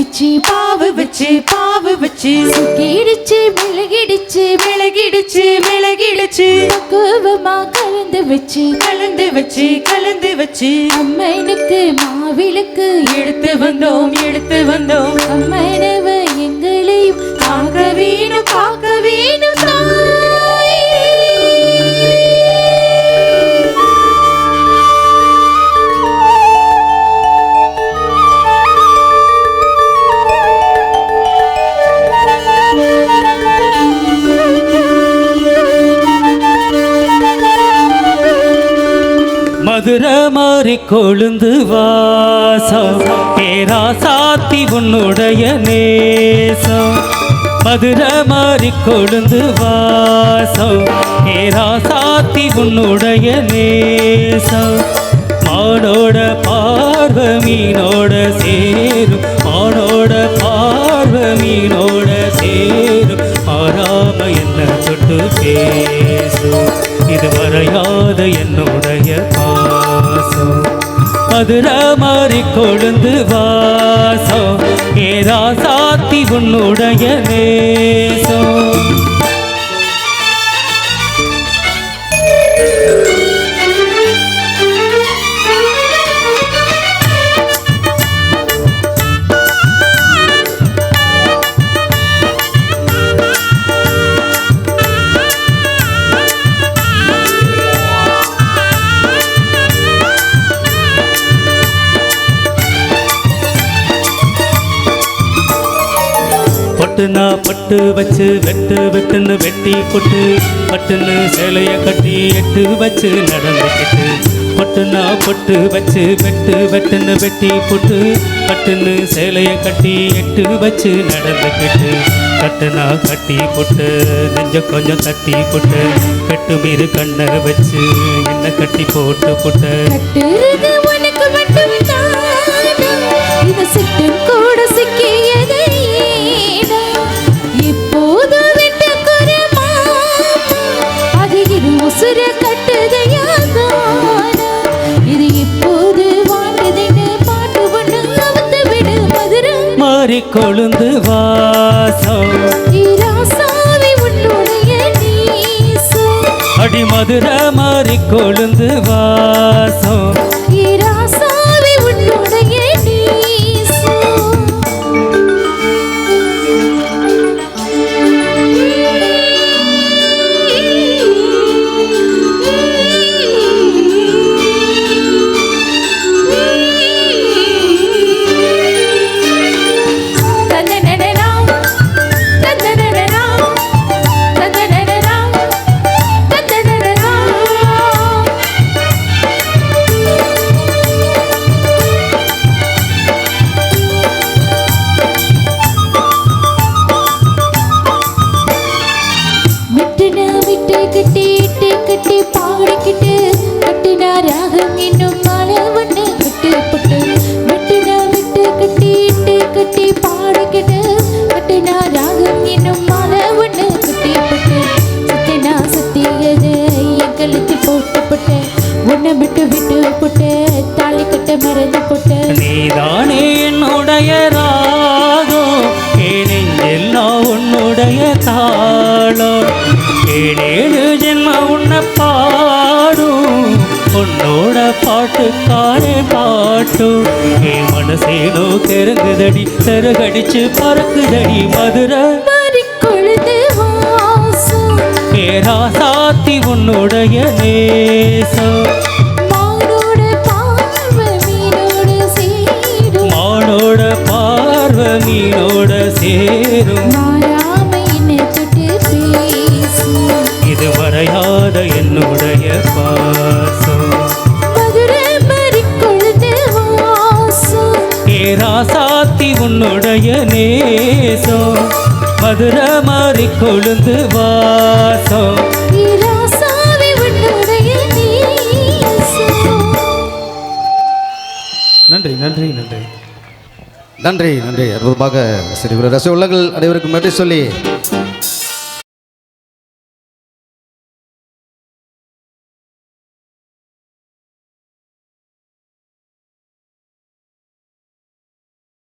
வச்சு பாவு வச்சு சுக்கிடுச்சு மிளகிடுச்சு பக்குவமா கலந்து வச்சு அம்மனுக்கு மாவிளக்கு எடுத்து வந்தோம் அம்மனவ எங்களையும் காக்க வேணும் தாயே. மதுரை மாறி கொழுந்து வாசம் பேராசாத்தி உன்னுடைய நேசம். மதுரை மாறி கொழுந்து வாசம் பேராசாத்தி உன்னுடைய நேசம். மானோட பார்வ மீனோட சேரும் மாறாம என்ன தொட்டு பேசும் இது மறையாத என்னுடைய பாசம். மதுரை மாறி கொழுந்து வாசம் ஏராசாத்தி உன்னுடைய நேசம். பட்டுனா பட்டு வச்சு வெட்டுன்னு வெட்டி போட்டு பட்டுன்னு சேலைய கட்டி எட்டு வச்சு நடந்துக்கிட்டு. பட்டுனா பட்டு வச்சு வெட்டுன்னு வெட்டி போட்டு பட்டுன்னு சேலைய கட்டி எட்டு வச்சு நடந்துக்கிட்டு. கட்டுனா கட்டி போட்டு நெஞ்ச கொஞ்சம் தட்டி போட்டு கட்டு மீது கண்ணை வச்சு என்ன கட்டி போட்டு போட்டு கூட சிக்கியது இப்போது விட்டு குறமா அது இது உசுர கட்டுதையாதான இது இப்போது வாட்டுதுன்னு பாட்டு ஒண்ணு அவுத்து விடு. மதுரை மாறி கொழுந்து வாசம் ராசாவி உன்னுடைய நீசம். அடி மதுரை மாறி கொழுந்து வாசம் ராசாவி உன்னுடைய நீதானே என்னுடைய ராகம் ஏனெஞ்செல்லாம் உன்னுடைய தாளம். ஏழேழு ஜென்ம உன்னை பாடும் உன்னோட பாட்டுக்காரே பாட்டும். என் மனசேனோ கெருங்குதடி செருகடிச்சு பறக்குதடி மதுரை ஏராசாத்தி உன்னுடைய நேசம். மானோட பார்வ மீனோட சேரும் இது மறையாத என்னுடைய பாசம். ஏராசாத்தி உன்னுடைய நேசம். மதுரை மாறி கொழுந்து வாசம் நன்றி நன்றி நன்றி நன்றி நன்றி. அற்புதமாக சரி ரச உள்ளங்கள் அனைவருக்கும் நன்றி சொல்லி